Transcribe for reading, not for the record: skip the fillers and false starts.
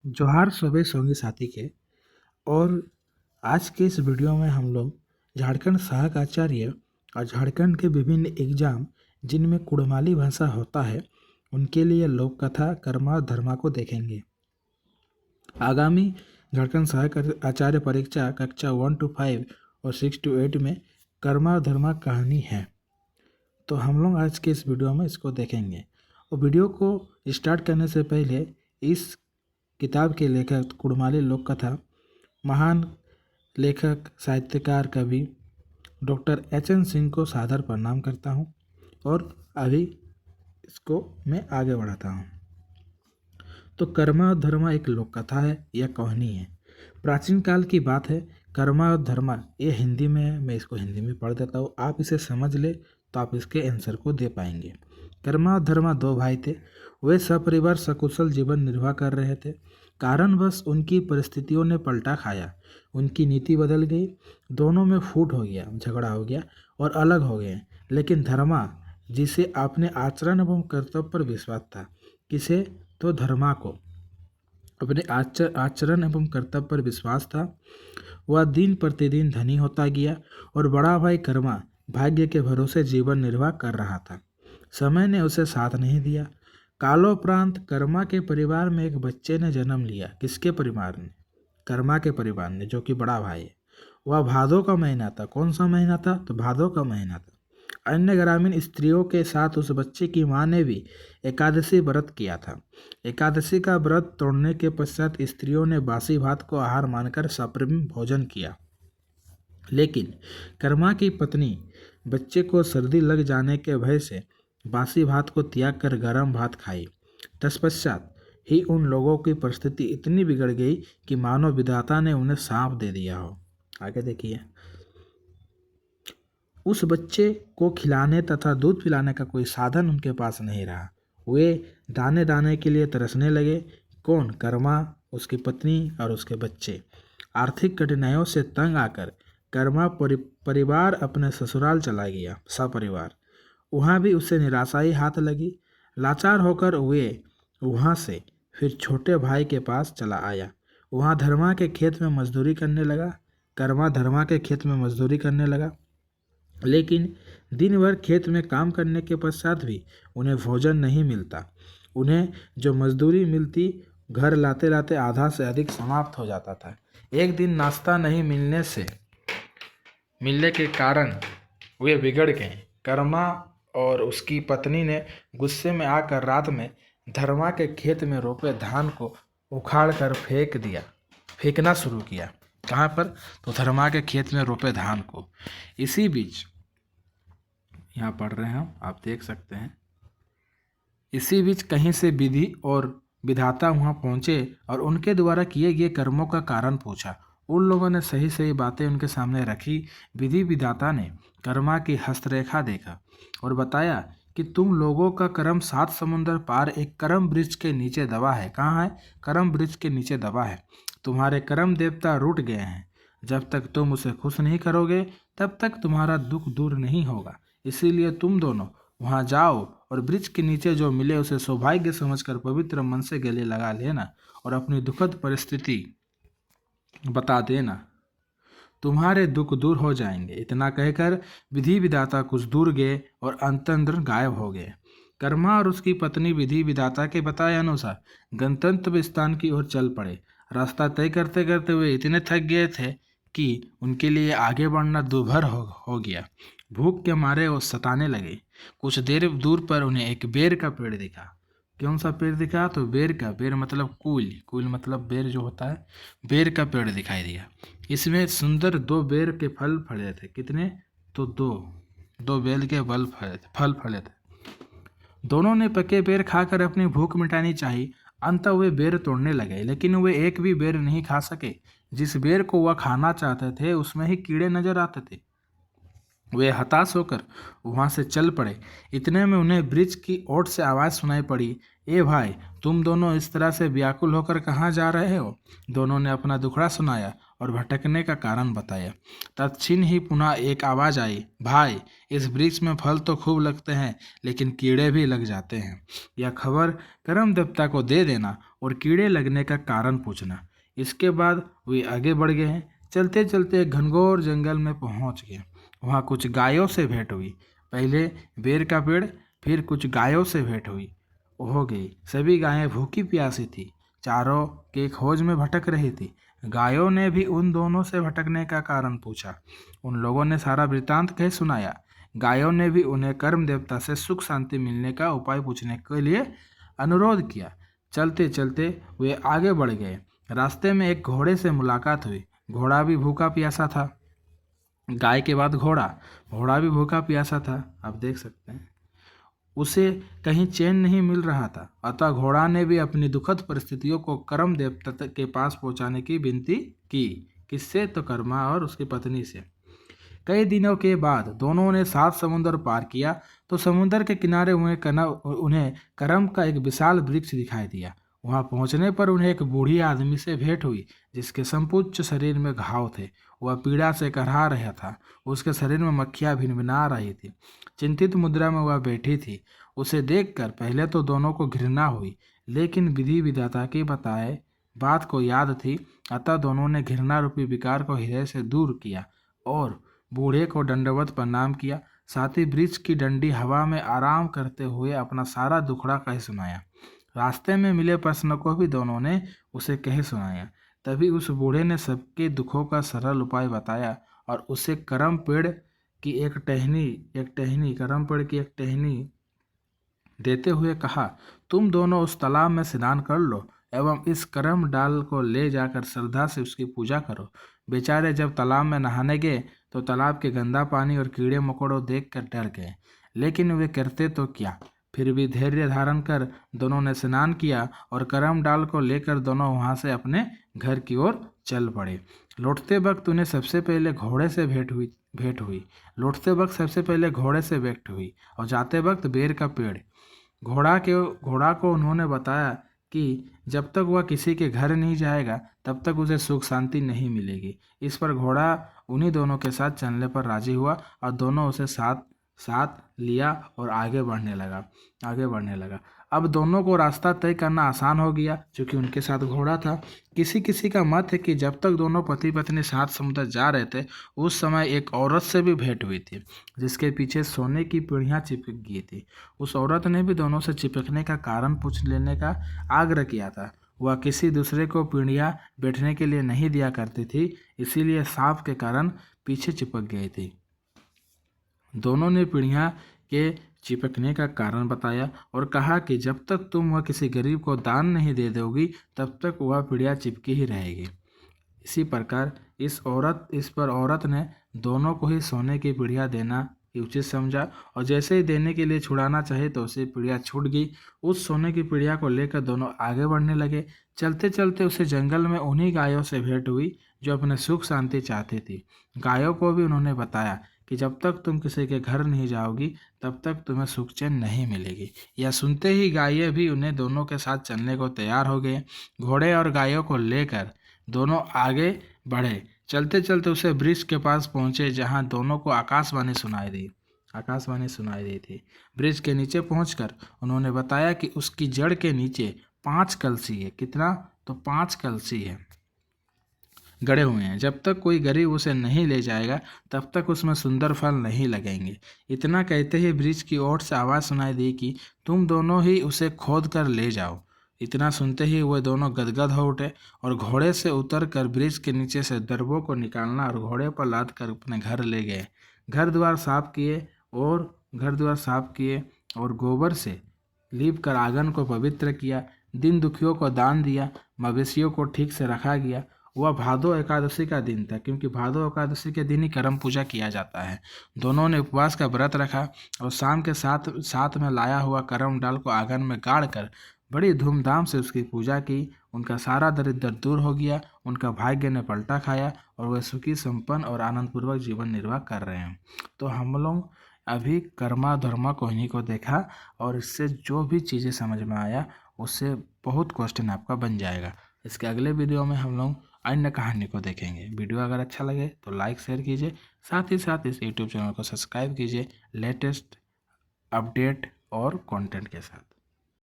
जोहार सभी संगी साथी के। और आज के इस वीडियो में हम लोग झारखंड सहायक आचार्य और झारखंड के विभिन्न एग्जाम जिनमें कुड़माली भाषा होता है उनके लिए लोक कथा कर्मा और धर्मा को देखेंगे। आगामी झारखंड सहायक आचार्य परीक्षा कक्षा 1 to 5 और 6 to 8 में कर्मा और धर्मा कहानी है, तो हम लोग आज के इस वीडियो में इसको देखेंगे। और वीडियो को स्टार्ट करने से पहले इस किताब के लेखक कुड़माली लोक कथा महान लेखक साहित्यकार कवि डॉक्टर एच.एन. सिंह को सादर प्रणाम करता हूं और अभी इसको मैं आगे बढ़ाता हूं। तो कर्मा और धर्मा एक लोक कथा है या कहानी है। प्राचीन काल की बात है। कर्मा और धर्मा ये हिंदी में है, मैं इसको हिंदी में पढ़ देता हूँ, आप इसे समझ ले तो आप इसके आंसर को दे पाएंगे। कर्मा और धर्मा दो भाई थे। वे सपरिवार सकुशल जीवन निर्वाह कर रहे थे। कारणवश उनकी परिस्थितियों ने पलटा खाया, उनकी नीति बदल गई, दोनों में फूट हो गया, झगड़ा हो गया और अलग हो गए। लेकिन धर्मा, जिसे अपने आचरण एवं कर्तव्य पर विश्वास था, किसे तो धर्मा को अपने आचरण एवं कर्तव्य पर विश्वास था, वह दिन प्रतिदिन धनी होता गया और बड़ा भाई कर्मा भाग्य के भरोसे जीवन निर्वाह कर रहा था। समय ने उसे साथ नहीं दिया। कालोपरांत कर्मा के परिवार में एक बच्चे ने जन्म लिया। किसके परिवार ने? कर्मा के परिवार ने, जो कि बड़ा भाई है। वह भादों का महीना था। कौन सा महीना था? तो भादों का महीना था। अन्य ग्रामीण स्त्रियों के साथ उस बच्चे की मां ने भी एकादशी व्रत किया था। एकादशी का व्रत तोड़ने के पश्चात स्त्रियों ने बासी भात को आहार मानकर सप्रेम भोजन किया। लेकिन कर्मा की पत्नी बच्चे को सर्दी लग जाने के भय से बासी भात को त्याग कर गर्म भात खाई। तत्पश्चात ही उन लोगों की परिस्थिति इतनी बिगड़ गई कि मानो विधाता ने उन्हें सांप दे दिया हो। आगे देखिए। उस बच्चे को खिलाने तथा दूध पिलाने का कोई साधन उनके पास नहीं रहा। वे दाने दाने के लिए तरसने लगे। कौन? कर्मा, उसकी पत्नी और उसके बच्चे। आर्थिक कठिनाइयों से तंग आकर कर्मा परिवार अपने ससुराल चला गया, सपरिवार। वहाँ भी उसे निराशा ही हाथ लगी। लाचार होकर वे वहाँ से फिर छोटे भाई के पास चला आया। वहाँ धर्मा के खेत में मजदूरी करने लगा। कर्मा धर्मा के खेत में मजदूरी करने लगा। लेकिन दिन भर खेत में काम करने के पश्चात भी उन्हें भोजन नहीं मिलता। उन्हें जो मजदूरी मिलती घर लाते लाते आधा से अधिक समाप्त हो जाता था। एक दिन नाश्ता नहीं मिलने के कारण वे बिगड़ गए। कर्मा और उसकी पत्नी ने गुस्से में आकर रात में धर्मा के खेत में रोपे धान को उखाड़ कर फेंकना शुरू किया। कहाँ पर? तो धर्मा के खेत में रोपे धान को। इसी बीच यहाँ पढ़ रहे हैं हम, आप देख सकते हैं। इसी बीच कहीं से विधि और विधाता वहाँ पहुँचे और उनके द्वारा किए गए कर्मों का कारण पूछा। उन लोगों ने सही सही बातें उनके सामने रखी। विधि विधाता ने कर्मा की हस्तरेखा देखा और बताया कि तुम लोगों का कर्म 7 समुंदर पार एक कर्म वृक्ष के नीचे दबा है। कहाँ है? कर्म वृक्ष के नीचे दबा है। तुम्हारे कर्म देवता रूठ गए हैं। जब तक तुम उसे खुश नहीं करोगे तब तक तुम्हारा दुख दूर नहीं होगा। इसीलिए तुम दोनों वहां जाओ और वृक्ष के नीचे जो मिले उसे सौभाग्य समझकर पवित्र मन से गले लगा लेना और अपनी दुखद परिस्थिति बता देना, तुम्हारे दुख दूर हो जाएंगे। इतना कहकर विधि विधाता कुछ दूर गए और अंतर्द्र गायब हो गए। कर्मा और उसकी पत्नी विधि विधाता के बताए अनुसार गंतव्य स्थान की ओर चल पड़े। रास्ता तय करते करते वे इतने थक गए थे कि उनके लिए आगे बढ़ना दूभर हो गया। भूख के मारे वो सताने लगे। कुछ देर दूर पर उन्हें एक बेर का पेड़ दिखा। कौन सा पेड़ दिखा? तो बेर मतलब कुल मतलब बेर जो होता है, बेर का पेड़ दिखाई दिया। इसमें सुंदर 2 बेर के फल फले थे। कितने? तो 2 बेर के फल फले थे। दोनों ने पके बेर खाकर अपनी भूख मिटानी चाहिए। अंत वे बेर तोड़ने लगे, लेकिन वे एक भी बेर नहीं खा सके। जिस बेर को वह खाना चाहते थे उसमें ही कीड़े नजर आते थे। वे हताश होकर वहां से चल पड़े। इतने में उन्हें वृक्ष की ओट से आवाज सुनाई पड़ी, ए भाई, तुम दोनों इस तरह से व्याकुल होकर कहाँ जा रहे हो? दोनों ने अपना दुखड़ा सुनाया और भटकने का कारण बताया। तत्क्षण ही पुनः एक आवाज़ आई, भाई, इस वृक्ष में फल तो खूब लगते हैं, लेकिन कीड़े भी लग जाते हैं। यह खबर करम देवता को दे देना और कीड़े लगने का कारण पूछना। इसके बाद वे आगे बढ़ गए। चलते चलते एक घनघोर जंगल में पहुंच गए। वहाँ कुछ गायों से भेंट हुई। पहले बेर का पेड़, फिर कुछ गायों से भेंट हुई हो गई। सभी गायें भूखी प्यासी थी, चारों के खोज में भटक रही थी। गायों ने भी उन दोनों से भटकने का कारण पूछा। उन लोगों ने सारा वृतांत कह सुनाया। गायों ने भी उन्हें कर्म देवता से सुख शांति मिलने का उपाय पूछने के लिए अनुरोध किया। चलते चलते वे आगे बढ़ गए। रास्ते में एक घोड़े से मुलाकात हुई। घोड़ा भी भूखा प्यासा था। गाय के बाद घोड़ा, घोड़ा भी भूखा प्यासा था। आप देख सकते हैं, उसे कहीं चैन नहीं मिल रहा था। अतः घोड़ा ने भी अपनी दुखद परिस्थितियों को कर्म देवता के पास पहुंचाने की विनती की। किससे? तो कर्मा और उसकी पत्नी से। कई दिनों के बाद दोनों ने 7 समुद्र पार किया तो समुद्र के किनारे उन्हें करम का एक विशाल वृक्ष दिखाई दिया। वहां पहुंचने पर उन्हें एक बूढ़ी आदमी से भेंट हुई, जिसके संपूर्ण शरीर में घाव थे। वह पीड़ा से करहा रहा था। उसके शरीर में मक्खियां भिनभिना रही थी। चिंतित मुद्रा में वह बैठी थी। उसे देखकर पहले तो दोनों को घृणा हुई, लेकिन विधि विधाता की बताए बात को याद थी। अतः दोनों ने घृणा रूपी विकार को हृदय से दूर किया और बूढ़े को दंडवत प्रणाम किया। साथ ही वृक्ष की डंडी हवा में आराम करते हुए अपना सारा दुखड़ा कह सुनाया। रास्ते में मिले प्रश्न को भी दोनों ने उसे कह सुनाया। तभी उस बूढ़े ने सबके दुखों का सरल उपाय बताया और उसे करम पेड़ की एक टहनी देते हुए कहा, तुम दोनों उस तालाब में स्नान कर लो एवं इस करम डाल को ले जाकर श्रद्धा से उसकी पूजा करो। बेचारे जब तालाब में नहाने गए तो तालाब के गंदा पानी और कीड़े मकोड़ों देखकर डर गए, लेकिन वे करते तो क्या। फिर भी धैर्य धारण कर दोनों ने स्नान किया और करम डाल को लेकर दोनों वहां से अपने घर की ओर चल पड़े। लौटते वक्त उन्हें सबसे पहले घोड़े से भेंट हुई। लौटते वक्त सबसे पहले घोड़े से भेंट हुई और जाते वक्त बेर का पेड़। घोड़ा को उन्होंने बताया कि जब तक वह किसी के घर नहीं जाएगा तब तक उसे सुख शांति नहीं मिलेगी। इस पर घोड़ा उन्हीं दोनों के साथ चलने पर राजी हुआ और दोनों उसे साथ साथ लिया और आगे बढ़ने लगा। अब दोनों को रास्ता तय करना आसान हो गया, क्योंकि उनके साथ घोड़ा था। किसी किसी का मत है कि जब तक दोनों पति पत्नी 7 समुद्र जा रहे थे उस समय एक औरत से भी भेंट हुई थी, जिसके पीछे सोने की पीढ़ियाँ चिपक गई थी। उस औरत ने भी दोनों से चिपकने का कारण पूछ लेने का आग्रह किया था। वह किसी दूसरे को पीढ़ियाँ बैठने के लिए नहीं दिया करती थी, इसीलिए सांप के कारण पीछे चिपक गई थी। दोनों ने पीढ़ियाँ के चिपकने का कारण बताया और कहा कि जब तक तुम वह किसी गरीब को दान नहीं दे दोगी तब तक वह पीढ़ियाँ चिपकी ही रहेगी। इसी प्रकार इस पर औरत ने दोनों को ही सोने की पीढ़ियाँ देना ही उचित समझा और जैसे ही देने के लिए छुड़ाना चाहे तो उसे पीढ़ियाँ छूट गई। उस सोने की पीढ़ियाँ को लेकर दोनों आगे बढ़ने लगे। चलते चलते उसे जंगल में उन्हीं गायों से भेंट हुई जो अपने सुख शांति चाहती थी। गायों को भी उन्होंने बताया कि जब तक तुम किसी के घर नहीं जाओगी तब तक तुम्हें सुख चैन नहीं मिलेगी। यह सुनते ही गायें भी उन्हें दोनों के साथ चलने को तैयार हो गए। घोड़े और गायों को लेकर दोनों आगे बढ़े। चलते चलते उसे वृक्ष के पास पहुंचे जहां दोनों को आकाशवाणी सुनाई दी थी। वृक्ष के नीचे पहुंचकर उन्होंने बताया कि उसकी जड़ के नीचे 5 कलसी है। कितना? तो 5 कलसी है गड़े हुए हैं। जब तक कोई गरीब उसे नहीं ले जाएगा तब तक उसमें सुंदर फल नहीं लगेंगे। इतना कहते ही वृक्ष की ओर से आवाज़ सुनाई दी कि तुम दोनों ही उसे खोद कर ले जाओ। इतना सुनते ही वे दोनों गदगद हो उठे और घोड़े से उतर कर वृक्ष के नीचे से दरबों को निकालना और घोड़े पर लाद कर अपने घर ले गए। घर द्वार साफ किए और गोबर से लीप कर आंगन को पवित्र किया। दिन दुखियों को दान दिया। मवेशियों को ठीक से रखा गया। वह भादो एकादशी का दिन था, क्योंकि भादो एकादशी के दिन ही करम पूजा किया जाता है। दोनों ने उपवास का व्रत रखा और शाम के साथ में लाया हुआ करम डाल को आंगन में गाड़ कर बड़ी धूमधाम से उसकी पूजा की। उनका सारा दरिद्र दूर हो गया। उनका भाग्य ने पलटा खाया और वह सुखी संपन्न और आनंदपूर्वक जीवन निर्वाह कर रहे हैं। तो हम लोग अभी कर्मा धर्मा कोहनी को देखा और इससे जो भी चीज़ें समझ में आया उससे बहुत क्वेश्चन आपका बन जाएगा। इसके अगले वीडियो में हम लोग अन्य कहानी को देखेंगे। वीडियो अगर अच्छा लगे तो लाइक शेयर कीजिए, साथ ही साथ इस यूट्यूब चैनल को सब्सक्राइब कीजिए लेटेस्ट अपडेट और कंटेंट के साथ।